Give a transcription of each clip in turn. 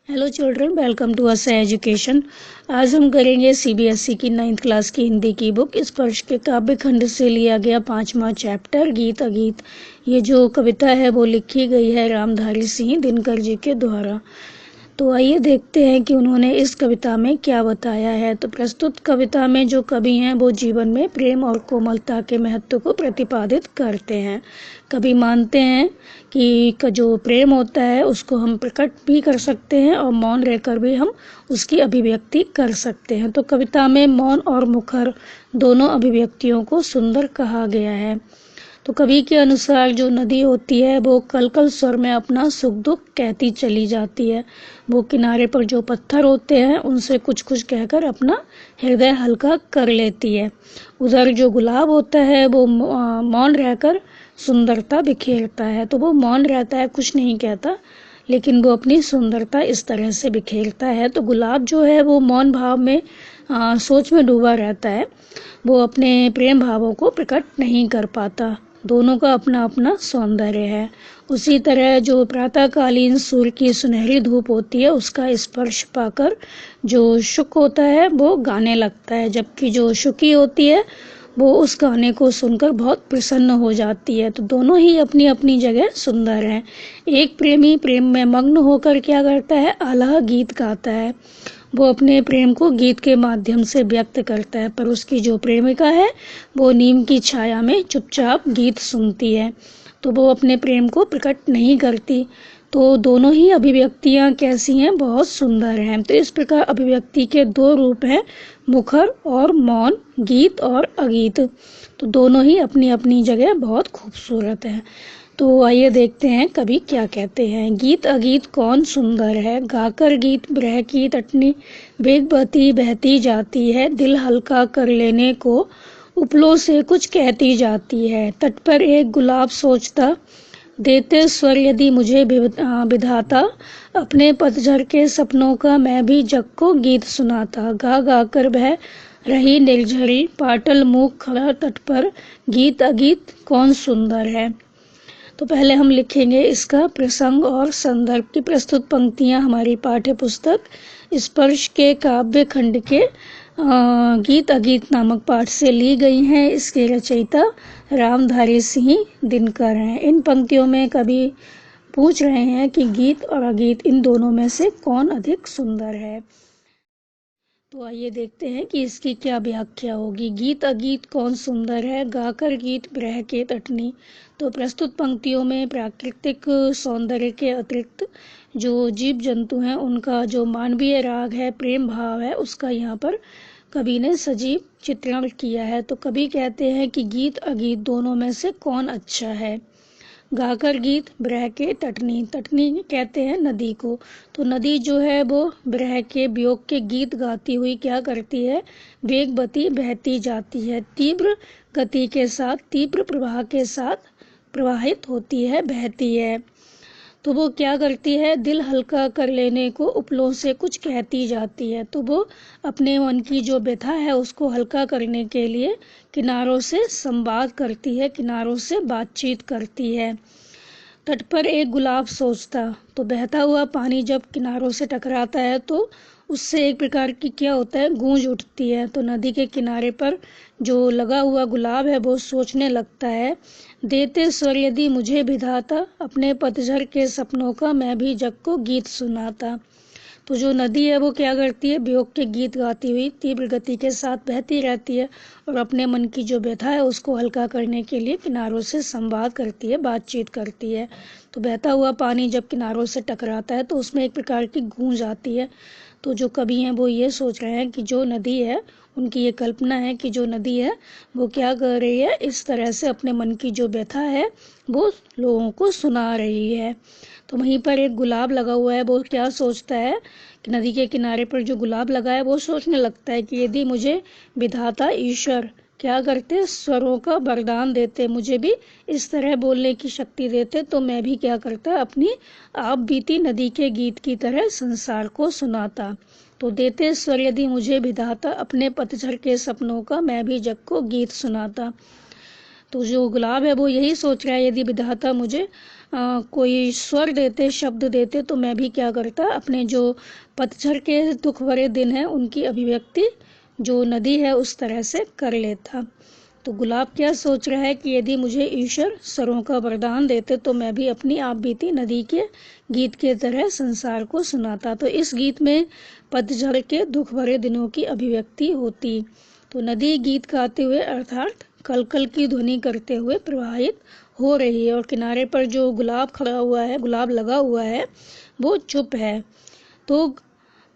Hello children, welcome to us education. आज हम करेंगे सीबीएसई की 9th क्लास की हिंदी की बुक स्पर्श के काव्य खंड से लिया गया 5वां चैप्टर गीत अगीत। ये जो कविता है वो लिखी गई है रामधारी सिंह दिनकर जी के द्वारा। तो आइए देखते हैं कि उन्होंने इस कविता में क्या बताया है। तो प्रस्तुत कविता में जो कवि हैं वो जीवन में प्रेम और कोमलता के महत्व को प्रतिपादित करते हैं। कवि मानते हैं कि जो प्रेम होता है उसको हम प्रकट भी कर सकते हैं और मौन रहकर भी हम उसकी अभिव्यक्ति कर सकते हैं। तो कविता में मौन और मुखर दोनों अभिव्यक्तियों को सुंदर कहा गया है। तो कवि के अनुसार जो नदी होती है वो कल कल स्वर में अपना सुख दुख कहती चली जाती है। वो किनारे पर जो पत्थर होते हैं उनसे कुछ कुछ कहकर अपना हृदय हल्का कर लेती है। उधर जो गुलाब होता है वो मौन रहकर सुंदरता बिखेरता है। तो वो मौन रहता है, कुछ नहीं कहता, लेकिन वो अपनी सुंदरता इस तरह से बिखेरता है। तो गुलाब जो है वो मौन भाव में सोच में डूबा रहता है। वो अपने प्रेम भावों को प्रकट नहीं कर पाता। दोनों का अपना अपना सौंदर्य है। उसी तरह जो प्रातःकालीन सूर्य की सुनहरी धूप होती है उसका स्पर्श पाकर जो शुक होता है वो गाने लगता है, जबकि जो शुकी होती है वो उस गाने को सुनकर बहुत प्रसन्न हो जाती है। तो दोनों ही अपनी अपनी जगह सुंदर हैं। एक प्रेमी प्रेम में मग्न होकर क्या करता है, आल्हा गीत गाता है। वो अपने प्रेम को गीत के माध्यम से व्यक्त करता है, पर उसकी जो प्रेमिका है वो नीम की छाया में चुपचाप गीत सुनती है। तो वो अपने प्रेम को प्रकट नहीं करती। तो दोनों ही अभिव्यक्तियाँ कैसी हैं, बहुत सुंदर हैं। तो इस प्रकार अभिव्यक्ति के दो रूप हैं, मुखर और मौन, गीत और अगीत। तो दोनों ही अपनी अपनी जगह बहुत खूबसूरत हैं। तो आइए देखते हैं कवि क्या कहते हैं। गीत अगीत कौन सुंदर है, गाकर गीत ब्रह की तटनी वेगवती बहती जाती है। दिल हल्का कर लेने को उपलों से कुछ कहती जाती है। तट पर एक गुलाब सोचता देते स्वर यदि मुझे विधाता, अपने पतझड़ के सपनों का मैं भी जग को गीत सुनाता। गा गा कर बह रही निर्झरी पाटल मुख खड़ा तट पर, गीत अगीत कौन सुंदर है। तो पहले हम लिखेंगे इसका प्रसंग और संदर्भ की। प्रस्तुत पंक्तियां हमारी पाठ्य पुस्तक स्पर्श के काव्य खंड के गीत अगीत नामक पाठ से ली गई हैं। इसके रचयिता रामधारी सिंह दिनकर हैं। इन पंक्तियों में कवि पूछ रहे हैं कि गीत और अगीत इन दोनों में से कौन अधिक सुंदर है। तो आइए देखते हैं कि इसकी क्या व्याख्या होगी। गीत अगीत कौन सुंदर है, गाकर गीत ब्रह के तटनी। तो प्रस्तुत पंक्तियों में प्राकृतिक सौंदर्य के अतिरिक्त जो जीव जंतु हैं उनका जो मानवीय राग है, प्रेम भाव है, उसका यहाँ पर कवि ने सजीव चित्रण किया है। तो कवि कहते हैं कि गीत अगीत दोनों में से कौन अच्छा है। गाकर गीत ब्रह के तटनी, तटनी कहते हैं नदी को। तो नदी जो है वो ब्रह के वियोग के गीत गाती हुई क्या करती है, वेगवती बहती जाती है। तीव्र गति के साथ, तीव्र प्रवाह के साथ प्रवाहित होती है, बहती है। तो वो क्या करती है, दिल हल्का कर लेने को उपलों से कुछ कहती जाती है। तो वो अपने मन की जो व्यथा है उसको हल्का करने के लिए किनारों से संवाद करती है, किनारों से बातचीत करती है। तट पर एक गुलाब सोचता, तो बहता हुआ पानी जब किनारों से टकराता है तो उससे एक प्रकार की क्या होता है, गूंज उठती है। तो नदी के किनारे पर जो लगा हुआ गुलाब है वो सोचने लगता है, देते स्वर यदि मुझे विधाता, अपने पतझड़ के सपनों का मैं भी जग को गीत सुनाता। तो जो नदी है वो क्या करती है, वियोग के गीत गाती हुई तीव्र गति के साथ बहती रहती है और अपने मन की जो व्यथा है उसको हल्का करने के लिए किनारों से संवाद करती है, बातचीत करती है। तो बहता हुआ पानी जब किनारों से टकराता है तो उसमें एक प्रकार की गूंज आती है। तो जो कवि हैं वो ये सोच रहे हैं कि जो नदी है, उनकी ये कल्पना है कि जो नदी है वो क्या कर रही है, इस तरह से अपने मन की जो व्यथा है वो लोगों को सुना रही है। तो वहीं पर एक गुलाब लगा हुआ है, वो क्या सोचता है कि नदी के किनारे पर जो गुलाब लगा है वो सोचने लगता है कि यदि मुझे विधाता ईश्वर क्या करते, स्वरों का वरदान देते, मुझे भी इस तरह बोलने की शक्ति देते, तो मैं भी क्या करता, अपनी आप बीती नदी के गीत की तरह संसार को सुनाता। तो देते स्वर यदि मुझे विधाता, अपने पतझड़ के सपनों का मैं भी जग को गीत सुनाता। तो जो गुलाब है वो यही सोच रहा है, यदि विधाता मुझे कोई स्वर देते, शब्द देते, तो मैं भी क्या करता, अपने जो पतझड़ के दुख भरे दिन हैं उनकी अभिव्यक्ति जो नदी है उस तरह से कर लेता। तो गुलाब क्या सोच रहा है कि यदि मुझे ईश्वर स्वरों का वरदान देते तो मैं भी अपनी आप बीती नदी के गीत के तरह संसार को सुनाता। तो इस गीत में पतझड़ के दुख भरे दिनों की अभिव्यक्ति होती। तो नदी गीत गाते हुए अर्थात कलकल की ध्वनि करते हुए प्रवाहित हो रही है और किनारे पर जो गुलाब खड़ा हुआ है, गुलाब लगा हुआ है, वो चुप है। तो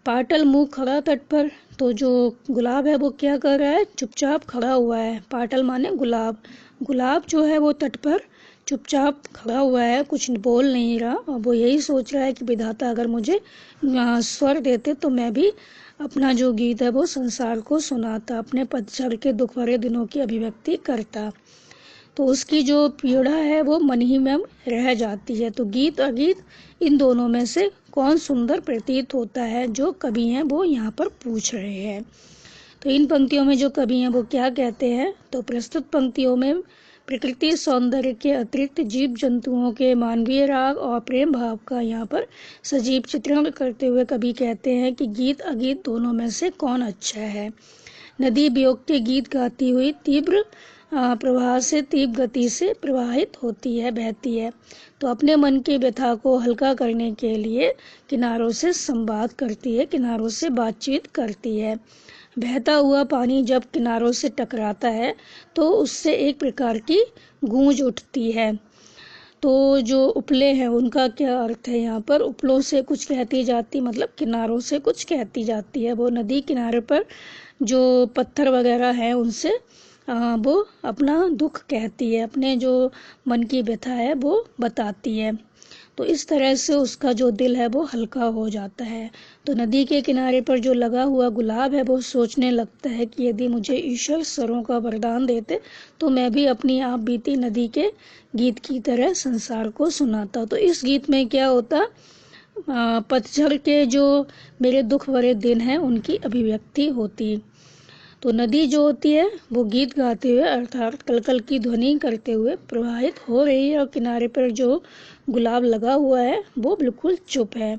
पाटल मुंह खड़ा तट पर, तो जो गुलाब है वो क्या कर रहा है, चुपचाप खड़ा हुआ है। पाटल माने गुलाब, गुलाब जो है वो तट पर चुपचाप खड़ा हुआ है, कुछ बोल नहीं रहा और वो यही सोच रहा है कि विधाता अगर मुझे स्वर देते तो मैं भी अपना जो गीत है वो संसार को सुनाता, अपने पतझड़ के दुख भरे दिनों की अभिव्यक्ति करता। तो उसकी जो पीड़ा है वो मन ही में रह जाती है। तो गीत और गीत इन दोनों में से कौन सुंदर प्रतीत होता है, जो कवि हैं वो यहाँ पर पूछ रहे हैं। तो इन पंक्तियों में जो कवि हैं वो क्या कहते हैं, तो प्रस्तुत पंक्तियों में प्रकृति सौंदर्य के अतिरिक्त जीव जंतुओं के मानवीय राग और प्रेम भाव का यहाँ पर सजीव चित्रण करते हुए कवि कहते हैं कि गीत अगीत दोनों में से कौन अच्छा है। नदी वियोग के गीत गाती हुई तीव्र प्रवाह से, तीव्र गति से प्रवाहित होती है, बहती है। तो अपने मन की व्यथा को हल्का करने के लिए किनारों से संवाद करती है, किनारों से बातचीत करती है। बहता हुआ पानी जब किनारों से टकराता है तो उससे एक प्रकार की गूंज उठती है। तो जो उपले हैं उनका क्या अर्थ है, यहाँ पर उपलों से कुछ कहती जाती, मतलब किनारों से कुछ कहती जाती है। वो नदी किनारे पर जो पत्थर वगैरह हैं उनसे वो अपना दुख कहती है, अपने जो मन की व्यथा है वो बताती है। तो इस तरह से उसका जो दिल है वो हल्का हो जाता है। तो नदी के किनारे पर जो लगा हुआ गुलाब है वो सोचने लगता है कि यदि मुझे ईश्वर स्वरों का वरदान देते तो मैं भी अपनी आप बीती नदी के गीत की तरह संसार को सुनाता। तो इस गीत में क्या होता, पतझड़ के जो मेरे दुख भरे दिन हैं उनकी अभिव्यक्ति होती। तो नदी जो होती है वो गीत गाते हुए अर्थात कलकल की ध्वनि करते हुए प्रवाहित हो रही है और किनारे पर जो गुलाब लगा हुआ है वो बिल्कुल चुप है।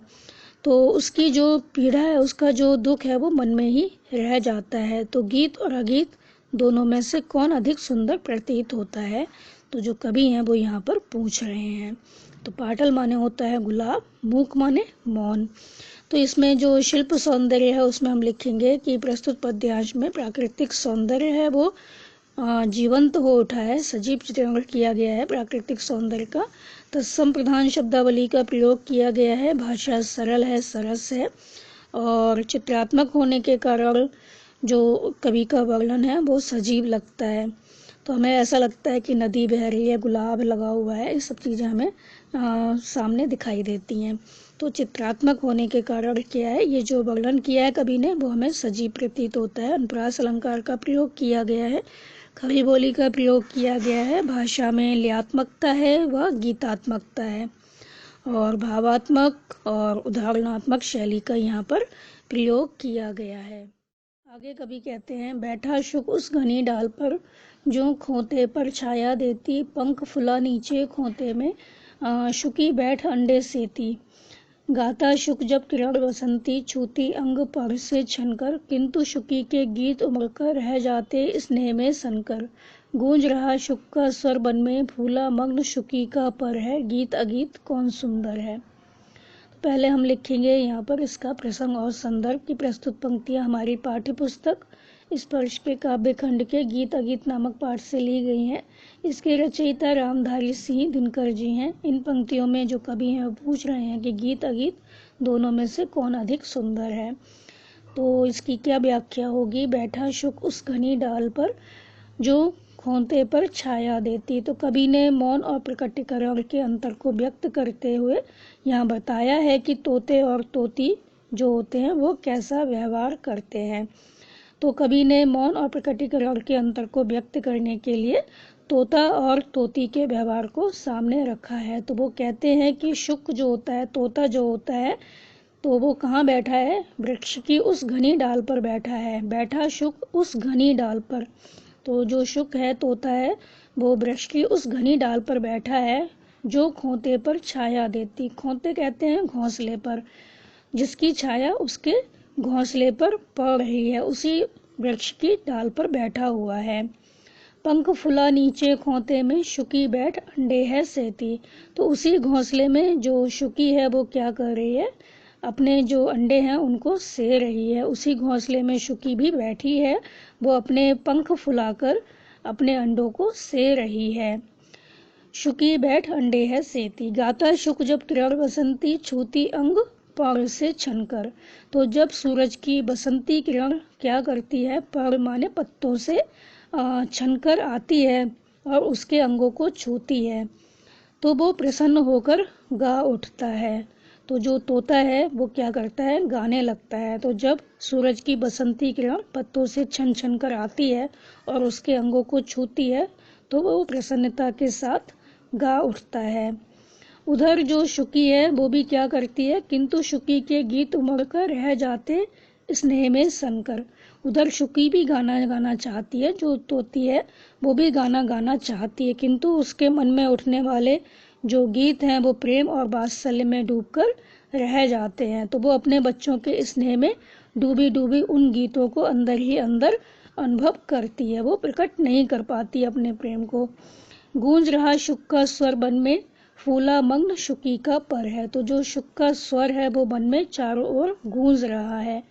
तो उसकी जो पीड़ा है, उसका जो दुख है वो मन में ही रह जाता है। तो गीत और अगीत दोनों में से कौन अधिक सुंदर प्रतीत होता है, तो जो कवि हैं वो यहाँ पर पूछ रहे हैं। तो पाटल माने होता है गुलाब, मूक माने मौन। तो इसमें जो शिल्प सौंदर्य है उसमें हम लिखेंगे कि प्रस्तुत पद्यांश में प्राकृतिक सौंदर्य है वो जीवंत हो उठा है, सजीव चित्रण किया गया है प्राकृतिक सौंदर्य का। तत्सम प्रधान शब्दावली का प्रयोग किया गया है, भाषा सरल है, सरस है और चित्रात्मक होने के कारण जो कवि का वर्णन है वो सजीव लगता है। तो हमें ऐसा लगता है कि नदी बह रही है, गुलाब लगा हुआ है, ये सब चीज़ें हमें सामने दिखाई देती हैं। तो चित्रात्मक होने के कारण क्या है, ये जो वर्णन किया है कवि ने वो हमें सजीव प्रतीत होता है। अनुप्रास अलंकार का प्रयोग किया गया है, खड़ी बोली का प्रयोग किया गया है, भाषा में लयात्मकता है व गीतात्मकता है और भावात्मक और उदाहरणात्मक शैली का यहाँ पर प्रयोग किया गया है। आगे कवि कहते हैं, बैठा शुक उस घनी डाल पर जो खोते पर छाया देती, पंख फुला नीचे खोते में शुकी बैठ अंडे सेती। गाता शुक जब किरण बसंती, छूती अंग पर से छनकर, किंतु शुकी के गीत उमड़कर रह जाते स्नेह में सनकर। गूंज रहा शुक का स्वर बन में, फूला मग्न शुकी का पर है, गीत अगीत कौन सुंदर है। तो पहले हम लिखेंगे यहाँ पर इसका प्रसंग और संदर्भ की प्रस्तुत पंक्तियाँ हमारी पाठ्य पुस्तक स्पर्श के काव्य खंड के गीत अगीत नामक पाठ से ली गई हैं। इसके रचयिता रामधारी सिंह दिनकर जी हैं। इन पंक्तियों में जो कवि हैं वो पूछ रहे हैं कि गीत अगीत दोनों में से कौन अधिक सुंदर है। तो इसकी क्या व्याख्या होगी, बैठा शुक उस घनी डाल पर जो खोते पर छाया देती। तो कवि ने मौन और प्रकटीकरण के अंतर को व्यक्त करते हुए यहाँ बताया है कि तोते और तोती जो होते हैं वो कैसा व्यवहार करते हैं। तो कवि ने मौन और प्रकटीकरण के अंतर को व्यक्त करने के लिए तोता और तोती के व्यवहार को सामने रखा है। तो वो कहते हैं कि शुक जो होता है, तोता जो होता है, तो वो कहाँ बैठा है, वृक्ष की उस घनी डाल पर बैठा है। बैठा शुक उस घनी डाल पर, तो जो शुक है, तोता है, वो वृक्ष की उस घनी डाल पर बैठा है। जो खोते पर छाया देती। खोते कहते हैं घोंसले पर, जिसकी छाया उसके घोंसले पर पड़ रही है, उसी वृक्ष की डाल पर बैठा हुआ है। पंख फुला नीचे खोते में, शुकी बैठ अंडे है सेती। तो उसी घोंसले में जो शुकी है वो क्या कर रही है, अपने जो अंडे हैं उनको से रही है। उसी घोंसले में शुकी भी बैठी है, वो अपने पंख फुलाकर अपने अंडों को से रही है। शुकी बैठ अंडे है सेती। गाता शुक जब किरण बसंती, छूती अंग पर से छनकर। तो जब सूरज की बसंती किरण क्या करती है, पर माने पत्तों से छनकर आती है और उसके अंगों को छूती है, तो वो प्रसन्न होकर गा उठता है। तो जो तोता है वो क्या करता है, गाने लगता है। तो जब सूरज की बसंती किरण पत्तों से छन छन कर आती है और उसके अंगों को छूती है, तो वो प्रसन्नता के साथ गा उठता है। उधर जो शुकी है वो भी क्या करती है, किंतु शुकी के गीत उमड़ कर रह जाते स्नेह में सनकर। उधर शुकी भी गाना गाना चाहती है, जो तोती है वो भी गाना गाना चाहती है, किंतु उसके मन में उठने वाले जो गीत हैं वो प्रेम और वात्सल्य में डूबकर रह जाते हैं। तो वो अपने बच्चों के स्नेह में डूबी डूबी उन गीतों को अंदर ही अंदर अनुभव करती है, वो प्रकट नहीं कर पाती अपने प्रेम को। गूंज रहा शुक का स्वर वन में, फूला मग्न शुकी का पर है। तो जो शुक का स्वर है वो वन में चारों ओर गूंज रहा है,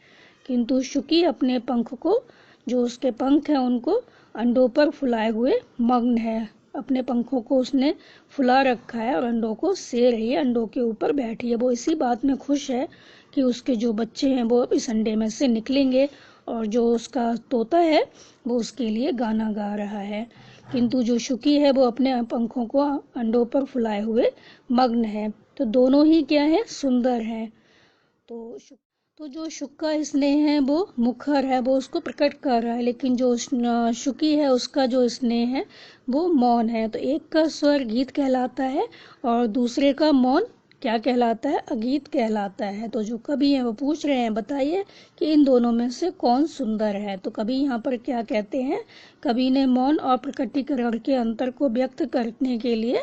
किंतु शुकी अपने पंख को, जो उसके पंख हैं उनको अंडों पर फुलाए हुए मग्न है। अपने पंखों को उसने फुला रखा है और अंडों को से रही है, अंडों के ऊपर बैठी है। वो इसी बात में खुश है कि उसके जो बच्चे हैं वो इस अंडे में से निकलेंगे और जो उसका तोता है वो उसके लिए गाना गा रहा है। किंतु जो शुकी है वो अपने पंखों को अंडों पर फुलाए हुए मग्न है। तो दोनों ही क्या है, सुंदर हैं। तो जो शुक का स्नेह है वो मुखर है, वो उसको प्रकट कर रहा है, लेकिन जो शुकी है उसका जो स्नेह है वो मौन है। तो एक का स्वर गीत कहलाता है और दूसरे का मौन क्या कहलाता है, अगीत कहलाता है। तो जो कवि हैं वो पूछ रहे हैं, बताइए कि इन दोनों में से कौन सुंदर है। तो कवि यहाँ पर क्या कहते हैं, कवि ने मौन और प्रकटीकरण के अंतर को व्यक्त करने के लिए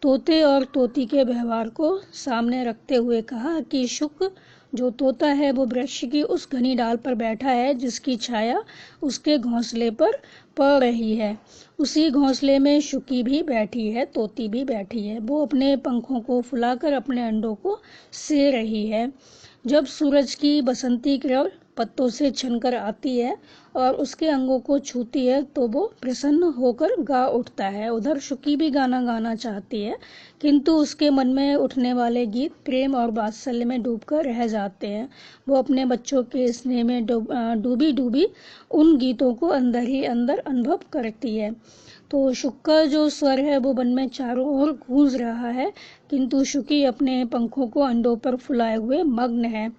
तोते और तोती के व्यवहार को सामने रखते हुए कहा कि शुक जो तोता है वो वृक्ष की उस घनी डाल पर बैठा है जिसकी छाया उसके घोंसले पर पड़ रही है। उसी घोंसले में शुकी भी बैठी है, तोती भी बैठी है। वो अपने पंखों को फुलाकर अपने अंडों को से रही है। जब सूरज की बसंती किरण पत्तों से छनकर आती है और उसके अंगों को छूती है, तो वो प्रसन्न होकर गा उठता है। उधर शुकी भी गाना गाना चाहती है, किंतु उसके मन में उठने वाले गीत प्रेम और वात्सल्य में डूबकर रह जाते हैं। वो अपने बच्चों के स्नेह में डूबी डूबी उन गीतों को अंदर ही अंदर अनुभव करती है। तो शुक का जो स्वर है वो वन में चारों ओर गूंज रहा है, किंतु शुकी अपने पंखों को अंडों पर फुलाए हुए मग्न है।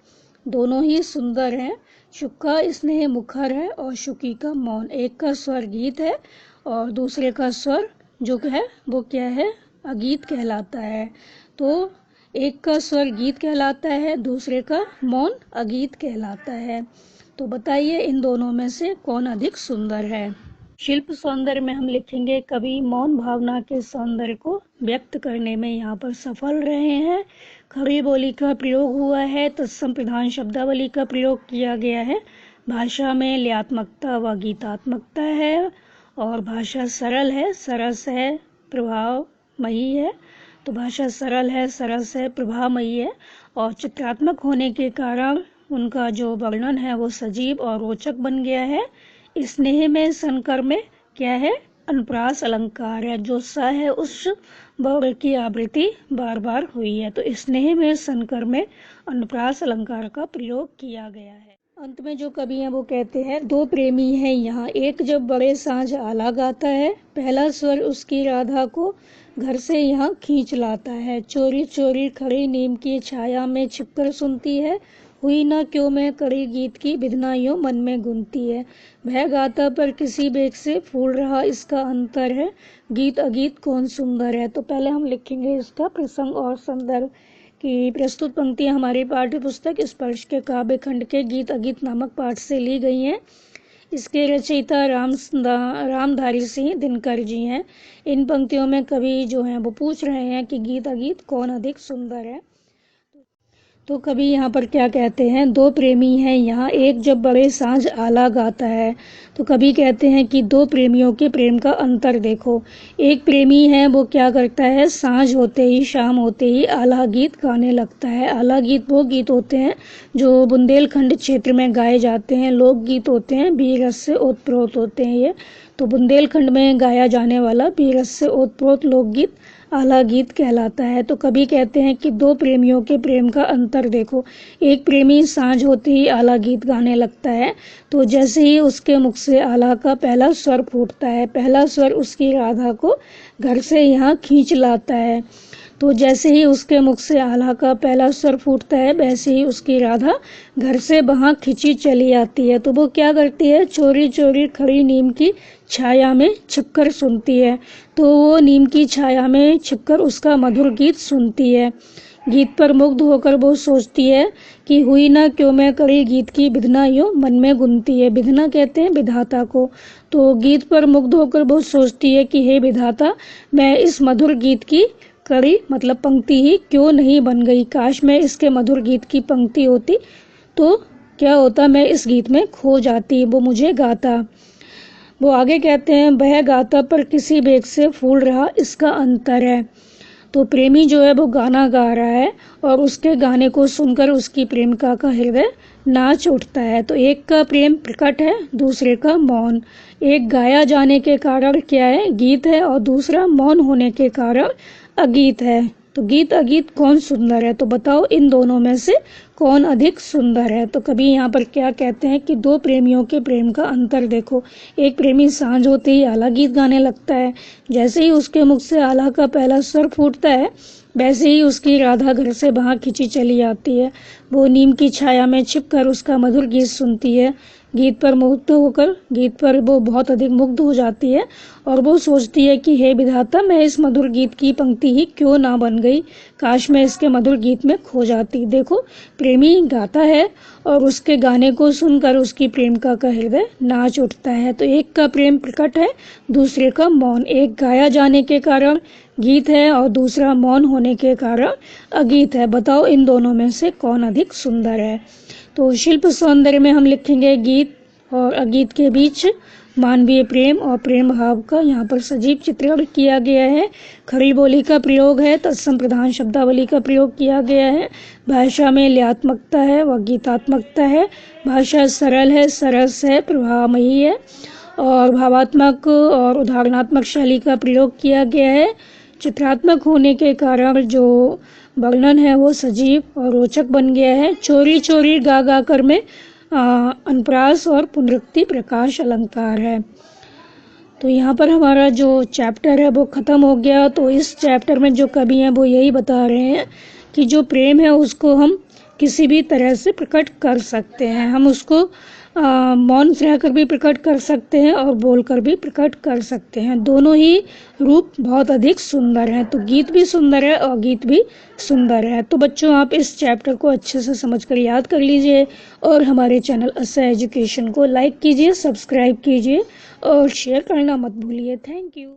दोनों ही सुंदर हैं। शुक का स्नेह मुखर है और शुकी का मौन। एक का स्वर गीत है और दूसरे का स्वर जो है वो क्या है, अगीत कहलाता है। तो एक का स्वर गीत कहलाता है, दूसरे का मौन अगीत कहलाता है। तो बताइए इन दोनों में से कौन अधिक सुंदर है। शिल्प सौंदर्य में हम लिखेंगे, कवि मौन भावना के सौंदर्य को व्यक्त करने में यहाँ पर सफल रहे हैं। खड़ी बोली का प्रयोग हुआ है, तत्सम प्रधान शब्दावली का प्रयोग किया गया है। भाषा में लयात्मकता व गीतात्मकता है और भाषा सरल है, सरस है, प्रभावमयी है। तो भाषा सरल है, सरस है, प्रभावमयी है और चित्रात्मक होने के कारण उनका जो वर्णन है वो सजीव और रोचक बन गया है। स्नेह में सनकर में क्या है, अनुप्रास अलंकार है। जो स है उस वर्ण की आवृत्ति बार बार हुई है, तो स्नेह में सनकर में अनुप्रास अलंकार का प्रयोग किया गया है। अंत में जो कवि हैं वो कहते हैं, दो प्रेमी हैं यहाँ, एक जब बड़े सांझ आला गाता है, पहला स्वर उसकी राधा को घर से यहाँ खींच लाता है। चोरी चोरी खड़ी नीम की छाया में छिपकर सुनती है, हुई ना क्यों मैं कड़ी गीत की विधना यूं मन में गुनती है। वह गाता पर किसी बेग से फूल रहा इसका अंतर है, गीत अगीत कौन सुंदर है। तो पहले हम लिखेंगे इसका प्रसंग और संदर्भ की प्रस्तुत पंक्तियां हमारी पाठ्य पुस्तक स्पर्श के काव्य खंड के गीत अगीत नामक पाठ से ली गई हैं। इसके रचयिता रामधारी सिंह दिनकर जी हैं। इन पंक्तियों में कवि जो हैं वो पूछ रहे हैं कि गीत अगीत कौन अधिक सुंदर है। तो कवि यहाँ पर क्या कहते हैं, दो प्रेमी हैं यहाँ, एक जब बड़े सांझ आला गाता है। तो कवि कहते हैं कि दो प्रेमियों के प्रेम का अंतर देखो। एक प्रेमी है वो क्या करता है, सांझ होते ही शाम होते ही आला गीत गाने लगता है। आला गीत वो गीत होते हैं जो बुंदेलखंड क्षेत्र में गाए जाते हैं, लोक गीत होते हैं, बीरस से ओतप्रोत होते हैं ये। तो बुंदेलखंड में गाया जाने वाला बीरस से ओतप्रोत लोकगीत आला गीत कहलाता है। तो कवि कहते हैं कि दो प्रेमियों के प्रेम का अंतर देखो। एक प्रेमी सांझ होते ही आला गीत गाने लगता है, तो जैसे ही उसके मुख से आला का पहला स्वर फूटता है, पहला स्वर उसकी राधा को घर से यहाँ खींच लाता है। तो जैसे ही उसके मुख से आला का पहला स्वर फूटता है, वैसे ही उसकी राधा घर से वहाँ खिंची चली आती है। तो वो क्या करती है, चोरी चोरी खड़ी नीम की छाया में छिपकर सुनती है। तो वो नीम की छाया में छिपकर उसका मधुर गीत सुनती है। गीत पर मुग्ध होकर वो सोचती है कि हुई ना क्यों मैं कड़ी गीत की विधना यूं मन में गुनती है। विधना कहते हैं विधाता को। तो गीत पर मुग्ध होकर वो सोचती है कि हे विधाता, मैं इस मधुर गीत की कड़ी मतलब पंक्ति ही क्यों नहीं बन गई। काश मैं इसके मधुर गीत की पंक्ति होती तो क्या होता, मैं इस गीत में खो जाती, वो मुझे गाता। वो आगे कहते हैं, वह गाता पर किसी वेग से फूल रहा, इसका अंतर है। तो प्रेमी जो है वो गाना गा रहा है और उसके गाने को सुनकर उसकी प्रेमिका का हृदय नाच उठता है। तो एक का प्रेम प्रकट है, दूसरे का मौन। एक गाया जाने के कारण क्या है, गीत है, और दूसरा मौन होने के कारण अगीत है। तो गीत अगीत कौन सुंदर है, तो बताओ इन दोनों में से कौन अधिक सुंदर है। तो कभी यहाँ पर क्या कहते हैं कि दो प्रेमियों के प्रेम का अंतर देखो। एक प्रेमी सांझ होते ही आला गीत गाने लगता है, जैसे ही उसके मुख से आला का पहला स्वर फूटता है, वैसे ही उसकी राधा घर से वहाँ खिंची चली आती है। वो नीम की छाया में छिपकर उसका मधुर गीत सुनती है। गीत पर वो बहुत अधिक मुग्ध हो जाती है और वो सोचती है कि हे विधाता, मैं इस मधुर गीत की पंक्ति ही क्यों ना बन गई, काश मैं इसके मधुर गीत में खो जाती। देखो, प्रेमी गाता है और उसके गाने को सुनकर उसकी प्रेमिका का हृदय नाच उठता है। तो एक का प्रेम प्रकट है, दूसरे का मौन। एक गाया जाने के कारण गीत है और दूसरा मौन होने के कारण अगीत है। बताओ इन दोनों में से कौन अधिक सुंदर है। तो शिल्प सौंदर्य में हम लिखेंगे गीत और अगीत के बीच मानवीय प्रेम और प्रेम भाव का यहाँ पर सजीव चित्रण किया गया है। खड़ी बोली का प्रयोग है, तत्सम प्रधान शब्दावली का प्रयोग किया गया है। भाषा में लयात्मकता है व गीतात्मकता है। भाषा सरल है, सरस है, प्रभावमयी है और भावात्मक और उदाहरणात्मक शैली का प्रयोग किया गया है। चित्रात्मक होने के कारण जो वर्णन है वो सजीव और रोचक बन गया है। चोरी चोरी गा गा कर में अनुप्रास और पुनरुक्ति प्रकाश अलंकार है। तो यहाँ पर हमारा जो चैप्टर है वो ख़त्म हो गया। तो इस चैप्टर में जो कवि हैं वो यही बता रहे हैं कि जो प्रेम है उसको हम किसी भी तरह से प्रकट कर सकते हैं। हम उसको मौन रहकर भी प्रकट कर सकते हैं और बोलकर भी प्रकट कर सकते हैं। दोनों ही रूप बहुत अधिक सुंदर हैं। तो गीत भी सुंदर है और गीत भी सुंदर है। तो बच्चों, आप इस चैप्टर को अच्छे से समझकर याद कर लीजिए और हमारे चैनल असा एजुकेशन को लाइक कीजिए, सब्सक्राइब कीजिए और शेयर करना मत भूलिए। Thank you.